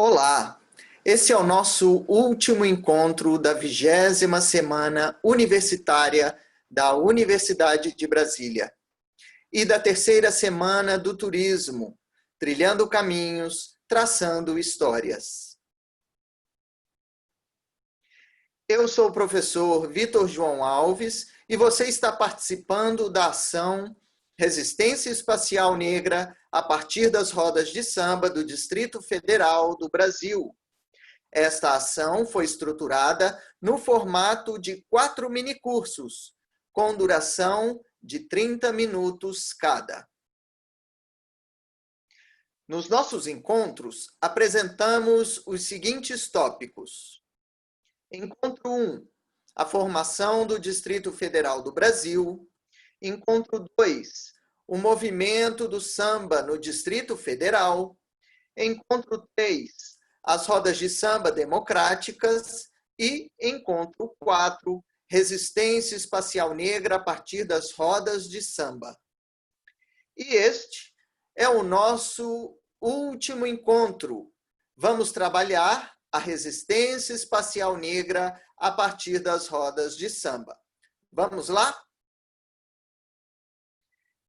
Olá, esse é o nosso último encontro da 20ª Semana Universitária da Universidade de Brasília e da terceira Semana do Turismo, Trilhando Caminhos, Traçando Histórias. Eu sou o professor Vitor João Alves e você está participando da ação Resistência Espacial Negra a partir das rodas de samba do Distrito Federal do Brasil. Esta ação foi estruturada no formato de 4 minicursos, com duração de 30 minutos cada. Nos nossos encontros, apresentamos os seguintes tópicos. Encontro 1, a formação do Distrito Federal do Brasil. Encontro 2, o movimento do samba no Distrito Federal. Encontro 3, as rodas de samba democráticas. E encontro 4, resistência espacial negra a partir das rodas de samba. E este é o nosso último encontro. Vamos trabalhar a resistência espacial negra a partir das rodas de samba. Vamos lá?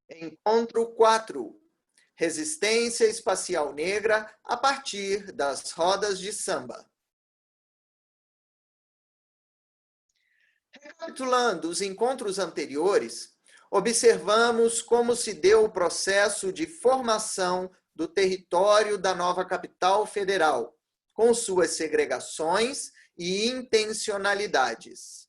Encontro 4. Resistência espacial negra a partir das rodas de samba. Recapitulando os encontros anteriores, observamos como se deu o processo de formação do território da nova capital federal, com suas segregações e intencionalidades.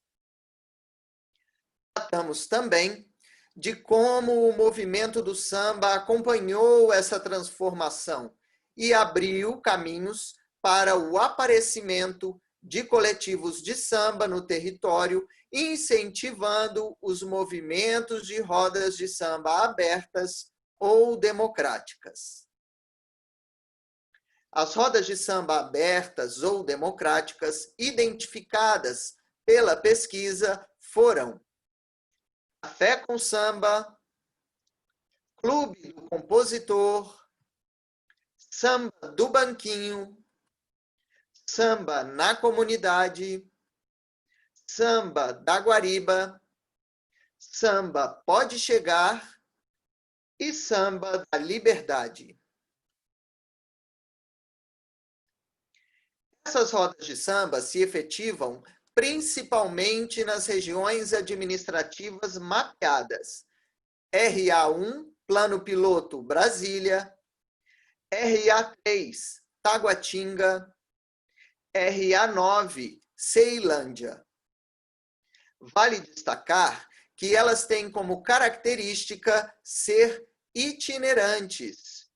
Tratamos também de como o movimento do samba acompanhou essa transformação e abriu caminhos para o aparecimento de coletivos de samba no território, incentivando os movimentos de rodas de samba abertas ou democráticas. As rodas de samba abertas ou democráticas identificadas pela pesquisa foram Café com Samba, Clube do Compositor, Samba do Banquinho, Samba na Comunidade, Samba da Guariba, Samba Pode Chegar e Samba da Liberdade. Essas rodas de samba se efetivam principalmente nas regiões administrativas mapeadas. RA1, Plano Piloto Brasília, RA3, Taguatinga, RA9, Ceilândia. Vale destacar que elas têm como característica ser itinerantes.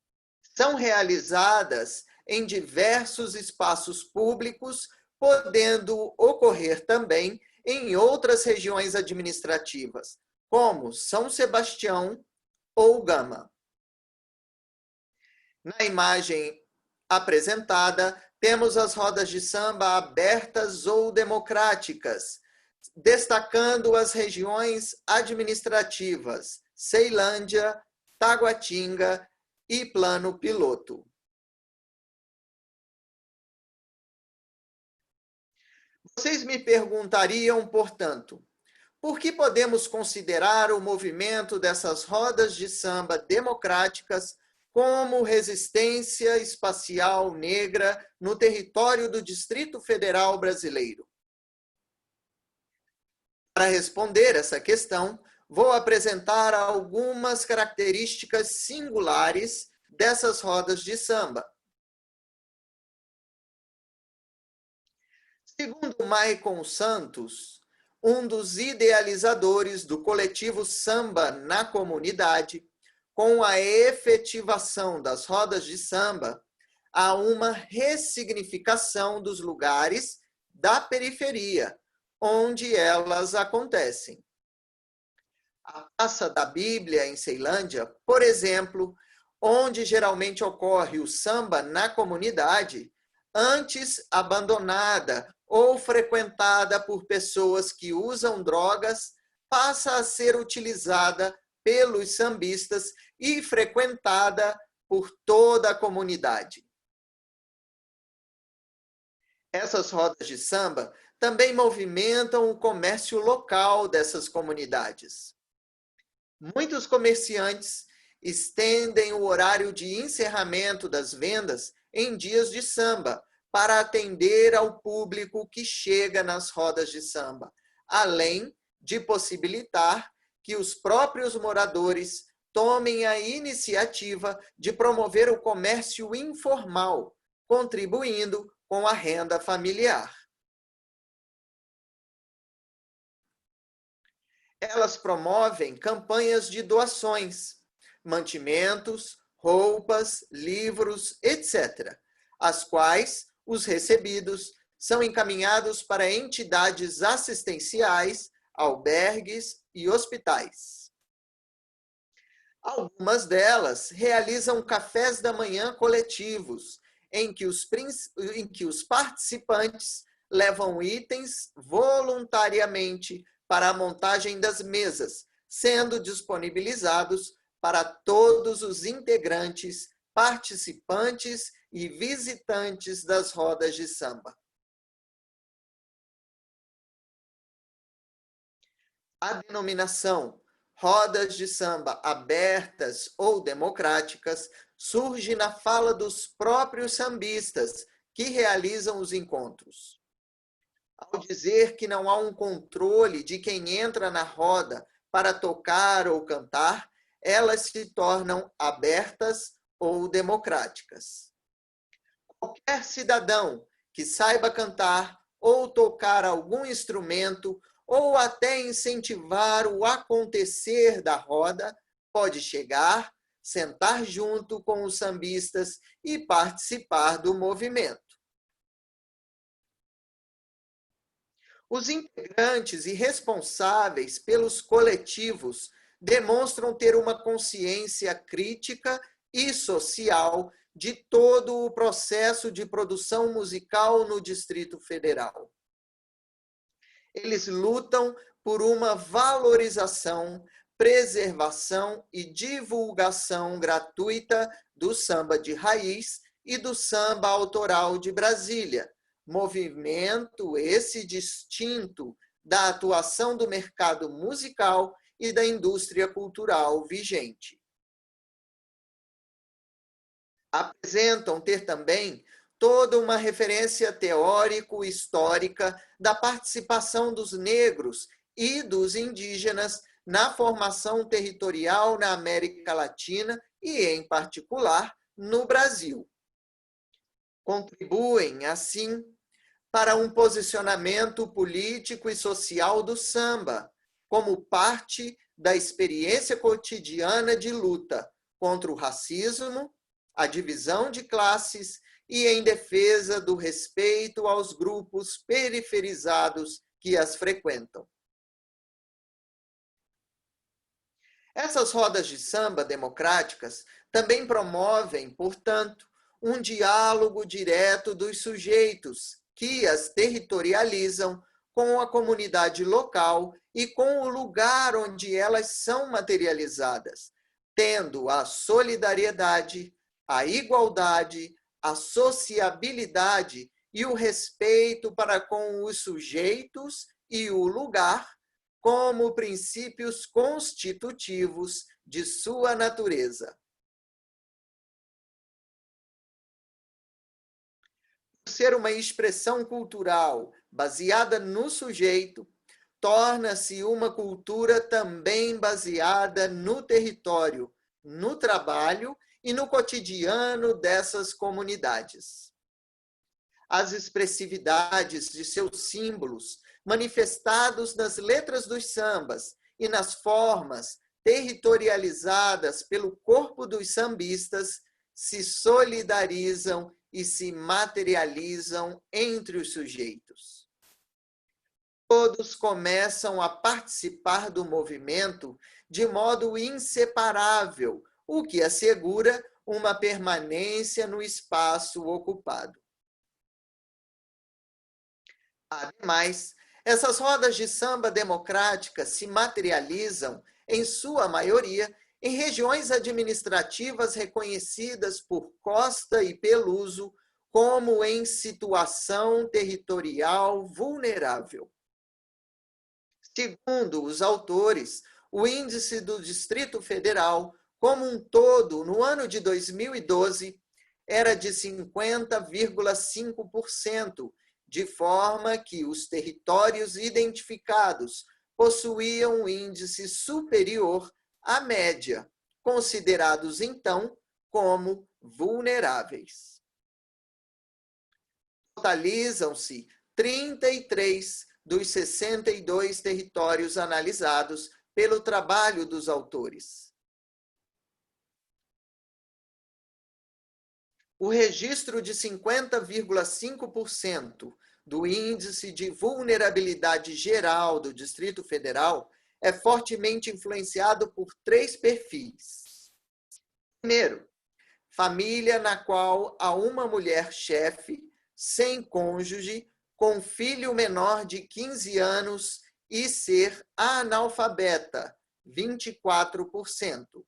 São realizadas em diversos espaços públicos, podendo ocorrer também em outras regiões administrativas, como São Sebastião ou Gama. Na imagem apresentada, temos as rodas de samba abertas ou democráticas, destacando as regiões administrativas Ceilândia, Taguatinga e Plano Piloto. Vocês me perguntariam, portanto, por que podemos considerar o movimento dessas rodas de samba democráticas como resistência espacial negra no território do Distrito Federal brasileiro? Para responder essa questão, vou apresentar algumas características singulares dessas rodas de samba. Segundo Maicon Santos, um dos idealizadores do coletivo Samba na Comunidade, com a efetivação das rodas de samba, há uma ressignificação dos lugares da periferia, onde elas acontecem. A Praça da Bíblia, em Ceilândia, por exemplo, onde geralmente ocorre o samba na comunidade, antes abandonada ou frequentada por pessoas que usam drogas, passa a ser utilizada pelos sambistas e frequentada por toda a comunidade. Essas rodas de samba também movimentam o comércio local dessas comunidades. Muitos comerciantes estendem o horário de encerramento das vendas em dias de samba, para atender ao público que chega nas rodas de samba, além de possibilitar que os próprios moradores tomem a iniciativa de promover o comércio informal, contribuindo com a renda familiar. Elas promovem campanhas de doações, mantimentos, roupas, livros, etc., as quais os recebidos são encaminhados para entidades assistenciais, albergues e hospitais. Algumas delas realizam cafés da manhã coletivos, em que os participantes levam itens voluntariamente para a montagem das mesas, sendo disponibilizados para todos os integrantes, participantes e visitantes das rodas de samba. A denominação rodas de samba abertas ou democráticas surge na fala dos próprios sambistas que realizam os encontros. Ao dizer que não há um controle de quem entra na roda para tocar ou cantar, elas se tornam abertas ou democráticas. Qualquer cidadão que saiba cantar ou tocar algum instrumento ou até incentivar o acontecer da roda, pode chegar, sentar junto com os sambistas e participar do movimento. Os integrantes e responsáveis pelos coletivos demonstram ter uma consciência crítica e social de todo o processo de produção musical no Distrito Federal. Eles lutam por uma valorização, preservação e divulgação gratuita do samba de raiz e do samba autoral de Brasília, movimento esse distinto da atuação do mercado musical e da indústria cultural vigente. Apresentam ter também toda uma referência teórico-histórica da participação dos negros e dos indígenas na formação territorial na América Latina e, em particular, no Brasil. Contribuem, assim, para um posicionamento político e social do samba, como parte da experiência cotidiana de luta contra o racismo, a divisão de classes e em defesa do respeito aos grupos periferizados que as frequentam. Essas rodas de samba democráticas também promovem, portanto, um diálogo direto dos sujeitos que as territorializam com a comunidade local e com o lugar onde elas são materializadas, tendo a solidariedade, a igualdade, a sociabilidade e o respeito para com os sujeitos e o lugar como princípios constitutivos de sua natureza. Por ser uma expressão cultural baseada no sujeito, torna-se uma cultura também baseada no território, no trabalho e no cotidiano dessas comunidades. As expressividades de seus símbolos, manifestados nas letras dos sambas e nas formas territorializadas pelo corpo dos sambistas, se solidarizam e se materializam entre os sujeitos. Todos começam a participar do movimento de modo inseparável, o que assegura uma permanência no espaço ocupado. Ademais, essas rodas de samba democráticas se materializam, em sua maioria, em regiões administrativas reconhecidas por Costa e Peluso, como em situação territorial vulnerável. Segundo os autores, o índice do Distrito Federal, como um todo, no ano de 2012, era de 50,5%, de forma que os territórios identificados possuíam um índice superior à média, considerados então como vulneráveis. Totalizam-se 33 dos 62 territórios analisados pelo trabalho dos autores. O registro de 50,5% do índice de vulnerabilidade geral do Distrito Federal é fortemente influenciado por 3 perfis. Primeiro, família na qual há uma mulher chefe, sem cônjuge, com filho menor de 15 anos e ser analfabeta, 24%.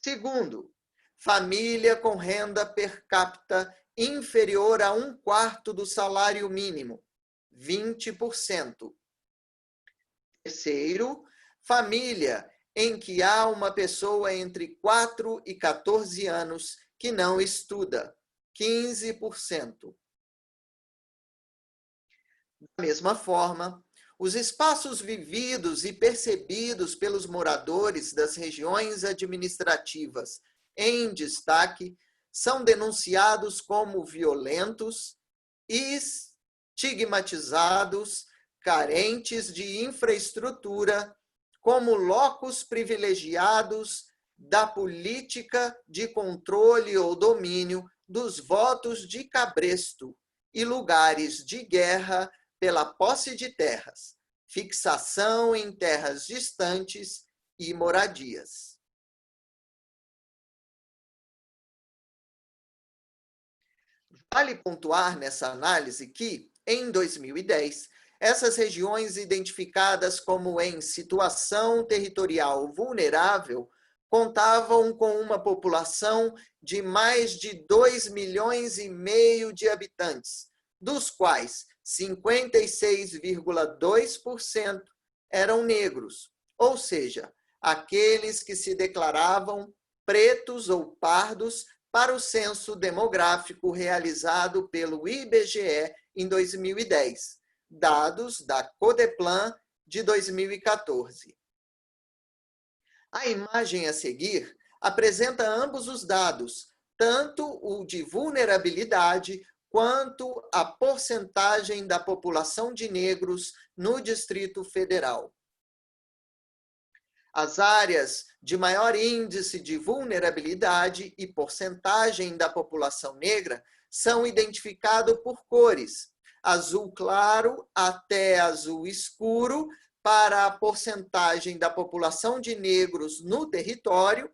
Segundo, família com renda per capita inferior a 1/4 do salário mínimo, 20%. Terceiro, família em que há uma pessoa entre 4 e 14 anos que não estuda, 15%. Da mesma forma, os espaços vividos e percebidos pelos moradores das regiões administrativas em destaque são denunciados como violentos, estigmatizados, carentes de infraestrutura, como locos privilegiados da política de controle ou domínio dos votos de cabresto e lugares de guerra pela posse de terras, fixação em terras distantes e moradias. Vale pontuar nessa análise que, em 2010, essas regiões identificadas como em situação territorial vulnerável contavam com uma população de mais de 2,5 milhões de habitantes, dos quais 56,2% eram negros, ou seja, aqueles que se declaravam pretos ou pardos para o censo demográfico realizado pelo IBGE em 2010, dados da Codeplan de 2014. A imagem a seguir apresenta ambos os dados, tanto o de vulnerabilidade quanto a porcentagem da população de negros no Distrito Federal. As áreas de maior índice de vulnerabilidade e porcentagem da população negra são identificadas por cores, azul claro até azul escuro para a porcentagem da população de negros no território,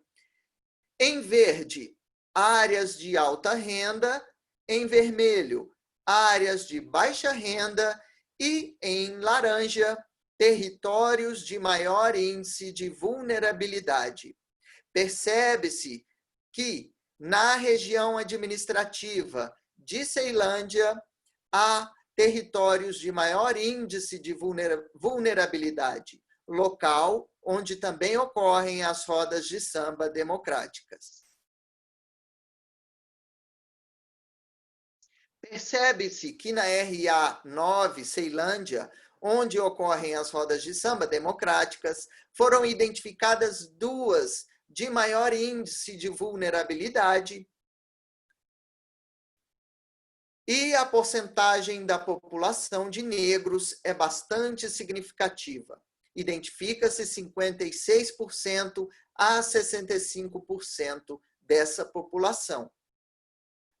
em verde, áreas de alta renda, em vermelho, áreas de baixa renda e em laranja, territórios de maior índice de vulnerabilidade. Percebe-se que, na região administrativa de Ceilândia, há territórios de maior índice de vulnerabilidade, local onde também ocorrem as rodas de samba democráticas. Percebe-se que na RA 9, Ceilândia, onde ocorrem as rodas de samba democráticas, foram identificadas 2 de maior índice de vulnerabilidade e a porcentagem da população de negros é bastante significativa. Identifica-se 56% a 65% dessa população.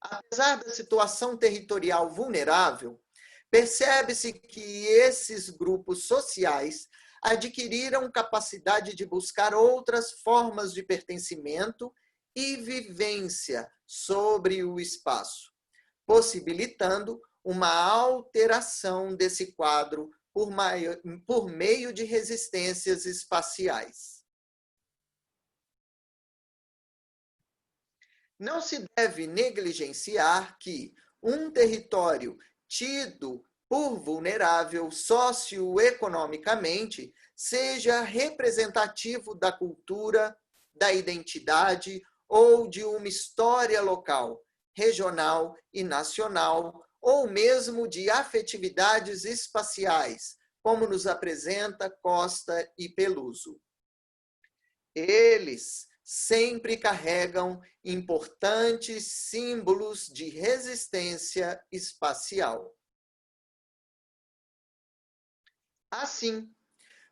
Apesar da situação territorial vulnerável, percebe-se que esses grupos sociais adquiriram capacidade de buscar outras formas de pertencimento e vivência sobre o espaço, possibilitando uma alteração desse quadro por meio de resistências espaciais. Não se deve negligenciar que um território tido por vulnerável socioeconomicamente seja representativo da cultura, da identidade ou de uma história local, regional e nacional, ou mesmo de afetividades espaciais, como nos apresenta Costa e Peluso. Eles sempre carregam importantes símbolos de resistência espacial. Assim,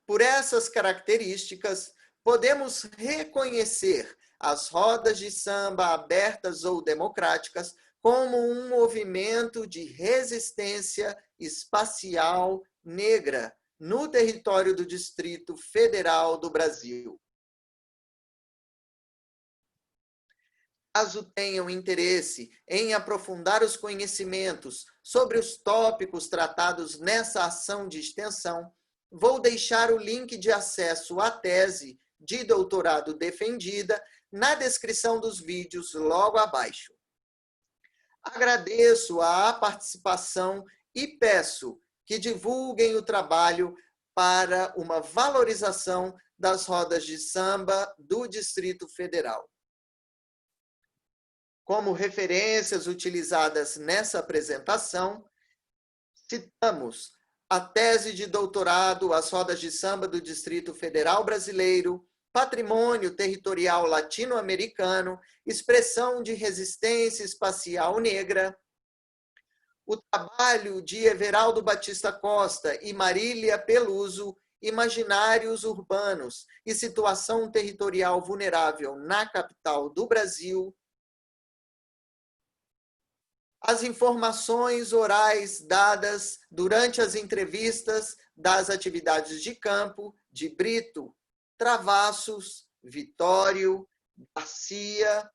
por essas características, podemos reconhecer as rodas de samba abertas ou democráticas como um movimento de resistência espacial negra no território do Distrito Federal do Brasil. Caso tenham interesse em aprofundar os conhecimentos sobre os tópicos tratados nessa ação de extensão, vou deixar o link de acesso à tese de doutorado defendida na descrição dos vídeos logo abaixo. Agradeço a participação e peço que divulguem o trabalho para uma valorização das rodas de samba do Distrito Federal. Como referências utilizadas nessa apresentação, citamos a tese de doutorado As Rodas de Samba do Distrito Federal Brasileiro, Patrimônio Territorial Latino-Americano, Expressão de Resistência Espacial Negra, o trabalho de Everaldo Batista Costa e Marília Peluso, Imaginários Urbanos e Situação Territorial Vulnerável na Capital do Brasil, as informações orais dadas durante as entrevistas das atividades de campo de Brito, Travassos, Vitório, Garcia,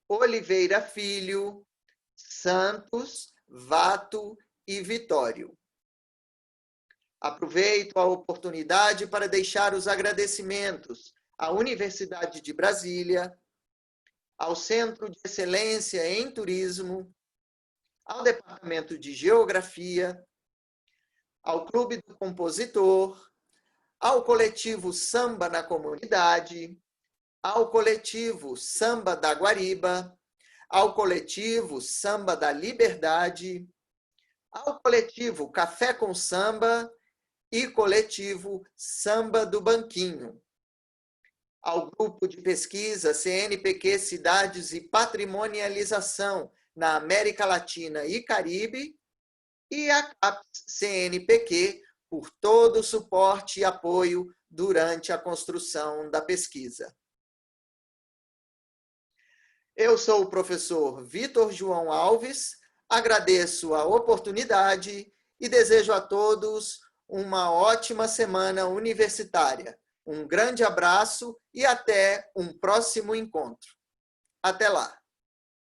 Oliveira Filho, Santos, Vato e Vitório. Aproveito a oportunidade para deixar os agradecimentos à Universidade de Brasília, ao Centro de Excelência em Turismo, ao Departamento de Geografia, ao Clube do Compositor, ao Coletivo Samba na Comunidade, ao Coletivo Samba da Guariba, ao Coletivo Samba da Liberdade, ao Coletivo Café com Samba e Coletivo Samba do Banquinho, ao Grupo de Pesquisa CNPq Cidades e Patrimonialização na América Latina e Caribe, e a CAPES CNPq por todo o suporte e apoio durante a construção da pesquisa. Eu sou o professor Vitor João Alves, agradeço a oportunidade e desejo a todos uma ótima semana universitária. Um grande abraço e até um próximo encontro. Até lá!